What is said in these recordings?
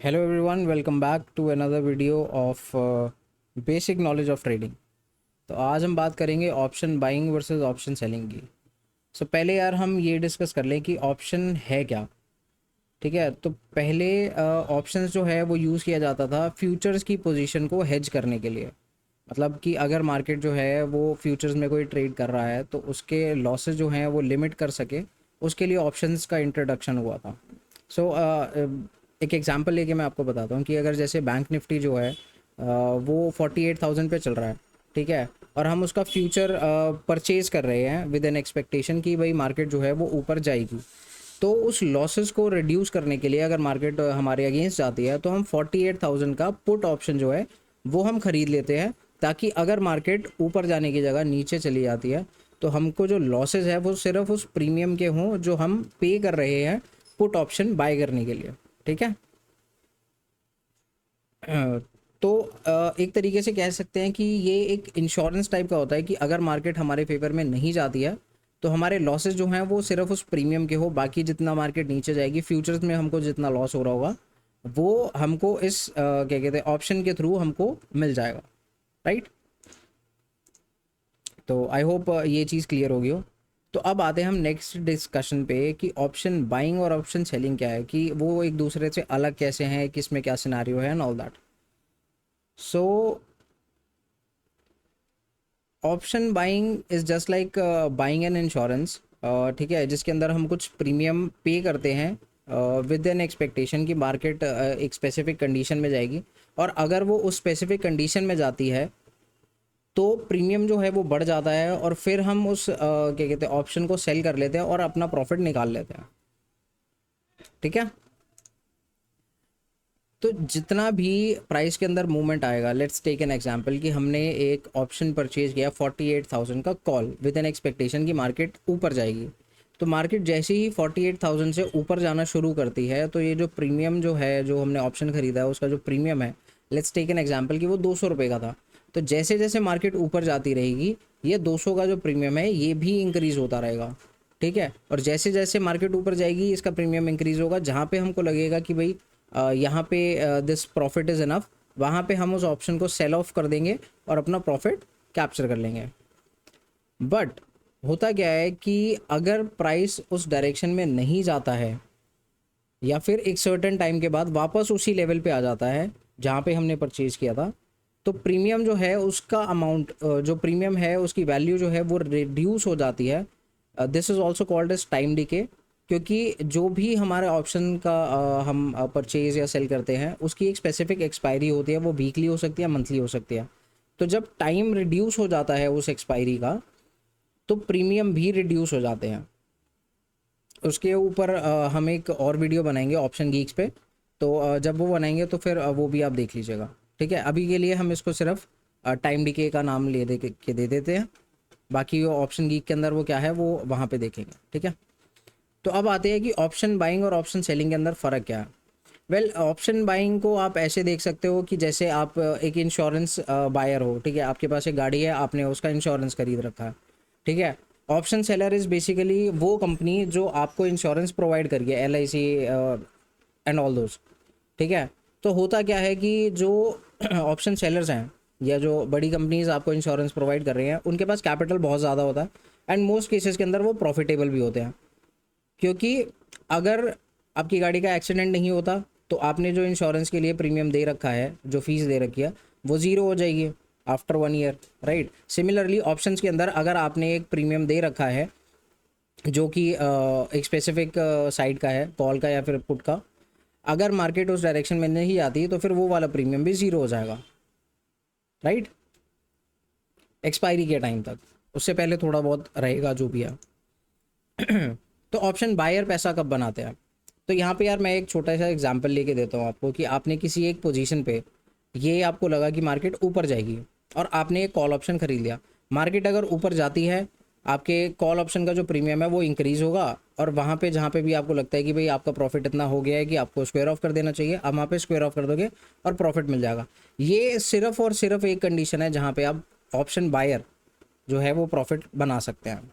Hello everyone, welcome back to another video of basic knowledge of trading। तो आज हम बात करेंगे option buying versus option selling की। पहले यार हम ये डिस्कस कर लें कि ऑप्शन है क्या। ठीक है, तो पहले ऑप्शंस जो है वो यूज़ किया जाता था फ्यूचर्स की पोजीशन को हेज करने के लिए। मतलब कि अगर मार्केट जो है वो फ्यूचर्स में कोई ट्रेड कर रहा है तो उसके लॉसेस जो हैं वो लिमिट कर सके, उसके लिए ऑप्शंस का इंट्रोडक्शन हुआ था। एक एग्जांपल लेके मैं आपको बताता हूँ कि अगर जैसे बैंक निफ्टी जो है वो 48,000 पे चल रहा है। ठीक है, और हम उसका फ्यूचर परचेज कर रहे हैं विद एन एक्सपेक्टेशन कि भाई मार्केट जो है वो ऊपर जाएगी। तो उस लॉसेस को रिड्यूस करने के लिए अगर मार्केट हमारे अगेंस्ट जाती है तो हम 48,000 का पुट ऑप्शन जो है वो हम ख़रीद लेते हैं, ताकि अगर मार्केट ऊपर जाने की जगह नीचे चली जाती है तो हमको जो लॉसेस है वो सिर्फ उस प्रीमियम के हों जो हम पे कर रहे हैं पुट ऑप्शन बाय करने के लिए। ठीक है। तो एक तरीके से कह सकते हैं कि ये एक इंश्योरेंस टाइप का होता है कि अगर मार्केट हमारे फेवर में नहीं जाती है तो हमारे लॉसेस जो हैं वो सिर्फ उस प्रीमियम के हो, बाकी जितना मार्केट नीचे जाएगी फ्यूचर्स में हमको जितना लॉस हो रहा होगा वो हमको इस क्या कहते हैं ऑप्शन के थ्रू हमको मिल जाएगा। राइट। तो आई होप ये चीज़ क्लियर होगी हो। तो अब आते हैं हम नेक्स्ट डिस्कशन पे कि ऑप्शन बाइंग और ऑप्शन सेलिंग क्या है, कि वो एक दूसरे से अलग कैसे हैं, किस में क्या सिनारियो है and all that. So option buying is just like buying an insurance. ठीक है, जिसके अंदर हम कुछ प्रीमियम पे करते हैं विद एन एक्सपेक्टेशन कि मार्केट एक स्पेसिफिक कंडीशन में जाएगी, और अगर वो उस स्पेसिफिक कंडीशन में जाती है तो प्रीमियम जो है वो बढ़ जाता है, और फिर हम उस क्या कहते हैं ऑप्शन को सेल कर लेते हैं और अपना प्रॉफिट निकाल लेते हैं। ठीक है। तो जितना भी प्राइस के अंदर मूवमेंट आएगा, लेट्स टेक एन एग्जांपल कि हमने एक ऑप्शन परचेज किया 48,000 का कॉल विद एन एक्सपेक्टेशन कि मार्केट ऊपर जाएगी। तो मार्केट जैसे ही 48,000 से ऊपर जाना शुरू करती है तो ये जो प्रीमियम जो है, जो हमने ऑप्शन खरीदा है उसका जो प्रीमियम है, लेट्स टेक एन एग्जांपल कि वो 200 रुपये का था। तो जैसे जैसे मार्केट ऊपर जाती रहेगी ये 200 का जो प्रीमियम है ये भी इंक्रीज़ होता रहेगा। ठीक है, और जैसे जैसे मार्केट ऊपर जाएगी इसका प्रीमियम इंक्रीज़ होगा, जहाँ पे हमको लगेगा कि भाई यहाँ पे दिस प्रॉफिट इज़ इनफ, वहाँ पे हम उस ऑप्शन को सेल ऑफ कर देंगे और अपना प्रॉफिट कैप्चर कर लेंगे। बट होता क्या है कि अगर प्राइस उस डायरेक्शन में नहीं जाता है या फिर एक सर्टेन टाइम के बाद वापस उसी लेवल पे आ जाता है जहाँ पे हमने परचेज़ किया था, तो प्रीमियम जो है उसका अमाउंट, जो प्रीमियम है उसकी वैल्यू जो है वो रिड्यूस हो जाती है। This is also called as time decay, क्योंकि जो भी हमारे ऑप्शन का हम परचेज या सेल करते हैं उसकी एक स्पेसिफिक एक्सपायरी होती है, वो वीकली हो सकती है, मंथली हो सकती है। तो जब टाइम रिड्यूस हो जाता है उस एक्सपायरी का तो प्रीमियम भी रिड्यूस हो जाते हैं। उसके ऊपर हम एक और वीडियो बनाएंगे ऑप्शन गीक्स पे, तो जब वो बनाएंगे तो फिर वो भी आप देख लीजिएगा। ठीक है, अभी के लिए हम इसको सिर्फ टाइम डिके का नाम ले दे देते हैं, बाकी वो ऑप्शन गीक के अंदर वो क्या है वो वहाँ पे देखेंगे। ठीक है। तो अब आते हैं कि ऑप्शन बाइंग और ऑप्शन सेलिंग के अंदर फ़र्क क्या है। वेल, ऑप्शन बाइंग को आप ऐसे देख सकते हो कि जैसे आप एक इंश्योरेंस बायर हो। ठीक है, आपके पास एक गाड़ी है, आपने उसका इंश्योरेंस खरीद रखा है। ठीक है। ऑप्शन सेलर इज़ बेसिकली वो कंपनी जो आपको इंश्योरेंस प्रोवाइड करिए, LIC एंड ऑल दोज। ठीक है। तो होता क्या है कि जो ऑप्शन सेलर्स हैं या जो बड़ी कंपनीज आपको इंश्योरेंस प्रोवाइड कर रही हैं उनके पास कैपिटल बहुत ज़्यादा होता है, एंड मोस्ट केसेस के अंदर वो प्रॉफिटेबल भी होते हैं। क्योंकि अगर आपकी गाड़ी का एक्सीडेंट नहीं होता तो आपने जो इंश्योरेंस के लिए प्रीमियम दे रखा है, जो फीस दे रखी है, वो ज़ीरो हो जाएगी after 1 year. Right. Similarly options के अंदर अगर आपने एक प्रीमियम दे रखा है जो कि एक स्पेसिफिक साइड का है, कॉल का या फिर पुट का, अगर मार्केट उस डायरेक्शन में नहीं आती तो फिर वो वाला प्रीमियम भी ज़ीरो हो जाएगा। राइट। एक्सपायरी के टाइम तक, उससे पहले थोड़ा बहुत रहेगा जो भी है। तो ऑप्शन बायर पैसा कब बनाते हैं, तो यहाँ पे यार मैं एक छोटा सा एग्जांपल लेके देता हूँ आपको कि आपने किसी एक पोजीशन पे, ये आपको लगा कि मार्केट ऊपर जाएगी और आपने एक कॉल ऑप्शन खरीद लिया। मार्केट अगर ऊपर जाती है आपके कॉल ऑप्शन का जो प्रीमियम है वो इंक्रीज़ होगा, और वहाँ पे जहाँ पे भी आपको लगता है कि भाई आपका प्रॉफिट इतना हो गया है कि आपको स्क्वायर ऑफ कर देना चाहिए, आप वहाँ पे स्क्वायर ऑफ कर दोगे और प्रॉफिट मिल जाएगा। ये सिर्फ और सिर्फ एक कंडीशन है जहाँ पे आप ऑप्शन बायर जो है वो प्रॉफिट बना सकते हैं।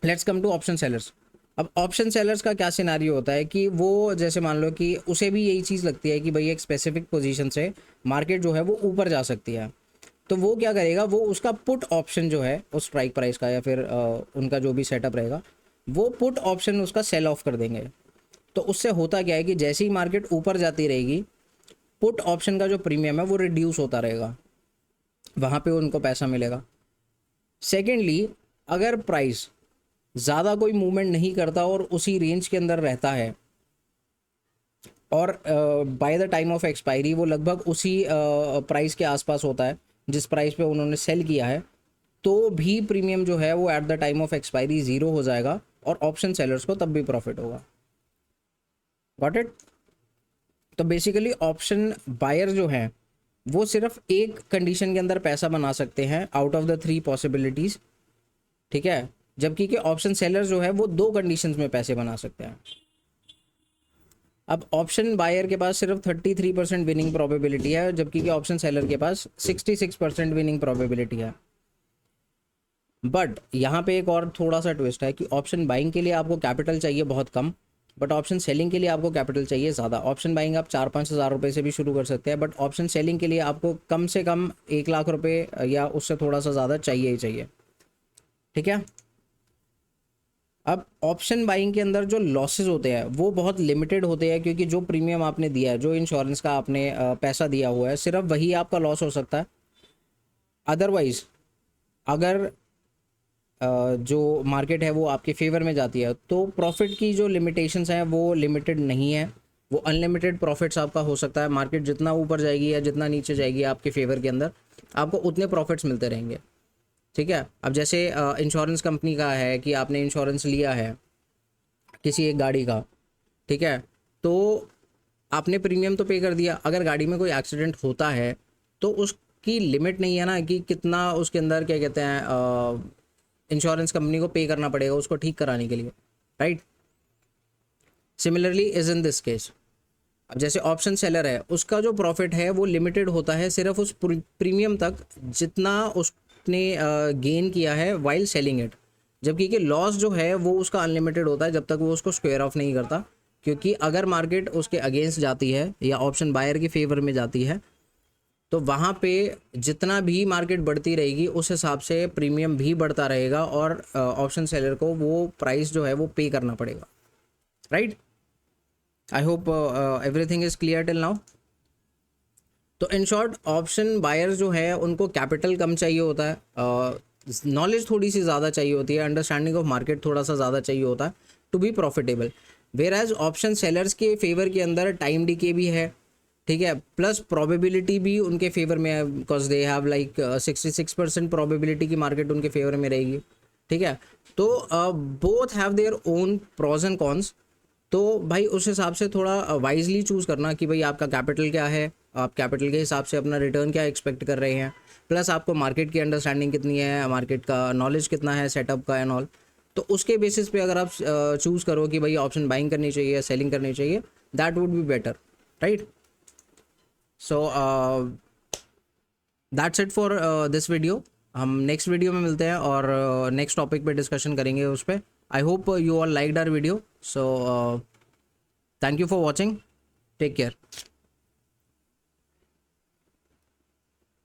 Let's come to option sellers. अब ऑप्शन सेलर्स का क्या सिनारियो होता है कि वो जैसे मान लो कि उसे भी यही चीज़ लगती है कि भाई एक स्पेसिफिक पोजीशन से मार्केट जो है वो ऊपर जा सकती है, तो वो क्या करेगा, वो उसका पुट ऑप्शन जो है उस स्ट्राइक प्राइस का या फिर उनका जो भी सेटअप रहेगा, वो पुट ऑप्शन उसका सेल ऑफ कर देंगे। तो उससे होता क्या है कि जैसे ही मार्केट ऊपर जाती रहेगी, पुट ऑप्शन का जो प्रीमियम है वो रिड्यूस होता रहेगा, वहाँ पे उनको पैसा मिलेगा। सेकेंडली, अगर प्राइस ज़्यादा कोई मूवमेंट नहीं करता और उसी रेंज के अंदर रहता है और by the time of expiry वो लगभग उसी प्राइस के आसपास होता है जिस प्राइस पे उन्होंने सेल किया है, तो भी प्रीमियम जो है वो at the time of expiry zero हो जाएगा और ऑप्शन सेलर्स को तब भी प्रॉफिट होगा। Got it? तो बेसिकली ऑप्शन बायर जो हैं वो सिर्फ एक कंडीशन के अंदर पैसा बना सकते हैं आउट ऑफ द 3 पॉसिबिलिटीज़, ठीक है, जबकि कि ऑप्शन सेलर जो है वो 2 कंडीशंस में पैसे बना सकते हैं। अब ऑप्शन बायर के पास सिर्फ 33% विनिंग प्रोबेबिलिटी है, जबकि कि ऑप्शन सेलर के पास 66% विनिंग प्रोबेबिलिटी है। बट यहाँ पे एक और थोड़ा सा ट्विस्ट है कि ऑप्शन बाइंग के लिए आपको कैपिटल चाहिए बहुत कम, बट ऑप्शन सेलिंग के लिए आपको कैपिटल चाहिए ज़्यादा। ऑप्शन बाइंग आप 4-5 हज़ार रुपये से भी शुरू कर सकते हैं, बट ऑप्शन सेलिंग के लिए आपको कम से कम 1 लाख रुपये या उससे थोड़ा सा ज़्यादा चाहिए ही चाहिए, ठीक है। अब ऑप्शन बाइंग के अंदर जो लॉसेस होते हैं वो बहुत लिमिटेड होते हैं, क्योंकि जो प्रीमियम आपने दिया है, जो इंश्योरेंस का आपने पैसा दिया हुआ है, सिर्फ वही आपका लॉस हो सकता है। अदरवाइज अगर जो मार्केट है वो आपके फेवर में जाती है तो प्रॉफिट की जो लिमिटेशंस हैं वो लिमिटेड नहीं है, वो अनलिमिटेड प्रॉफिट्स आपका हो सकता है। मार्केट जितना ऊपर जाएगी या जितना नीचे जाएगी आपके फेवर के अंदर, आपको उतने प्रॉफिट्स मिलते रहेंगे, ठीक है। अब जैसे इंश्योरेंस कंपनी का है कि आपने इंश्योरेंस लिया है किसी एक गाड़ी का, ठीक है, तो आपने प्रीमियम तो पे कर दिया, अगर गाड़ी में कोई एक्सीडेंट होता है तो उसकी लिमिट नहीं है ना कि कितना उसके अंदर क्या कहते हैं इंश्योरेंस कंपनी को पे करना पड़ेगा उसको ठीक कराने के लिए, right. Similarly is in this case, अब जैसे ऑप्शन सेलर है उसका जो प्रॉफिट है वो लिमिटेड होता है सिर्फ उस प्रीमियम तक जितना उसने गेन किया है वाइल सेलिंग इट, जबकि कि लॉस जो है वो उसका अनलिमिटेड होता है जब तक वो उसको स्क्वायर ऑफ नहीं करता, क्योंकि अगर मार्केट उसके अगेंस्ट जाती है या ऑप्शन बायर के फेवर में जाती है तो वहाँ पे जितना भी मार्केट बढ़ती रहेगी उस हिसाब से प्रीमियम भी बढ़ता रहेगा और ऑप्शन सेलर को वो प्राइस जो है वो पे करना पड़ेगा, right. I hope everything is clear till now. तो इन शॉर्ट ऑप्शन बायर्स जो है उनको कैपिटल कम चाहिए होता है, नॉलेज थोड़ी सी ज़्यादा चाहिए होती है, अंडरस्टैंडिंग ऑफ मार्केट थोड़ा सा ज़्यादा चाहिए होता है to be profitable. Where as option sellers के फेवर के अंदर टाइम डीके भी है, ठीक है, प्लस प्रोबेबिलिटी भी उनके फेवर में है, because they have like 66% probability की मार्केट उनके फेवर में रहेगी, ठीक है। तो both have their own pros and cons, तो भाई उस हिसाब से थोड़ा वाइजली चूज़ करना कि भाई आपका कैपिटल क्या है, आप कैपिटल के हिसाब से अपना रिटर्न क्या एक्सपेक्ट कर रहे हैं, प्लस आपको मार्केट की अंडरस्टैंडिंग कितनी है, मार्केट का नॉलेज कितना है सेटअप का एंड ऑल। तो उसके बेसिस पे अगर आप चूज़ करो कि भाई ऑप्शन बाइंग करनी चाहिए या सेलिंग करनी चाहिए, that would be better, right. So that's it for this video. हम नेक्स्ट वीडियो में मिलते हैं और नेक्स्ट टॉपिक पे डिस्कशन करेंगे उस पर। I hope you all liked our video, so thank you for watching, take care.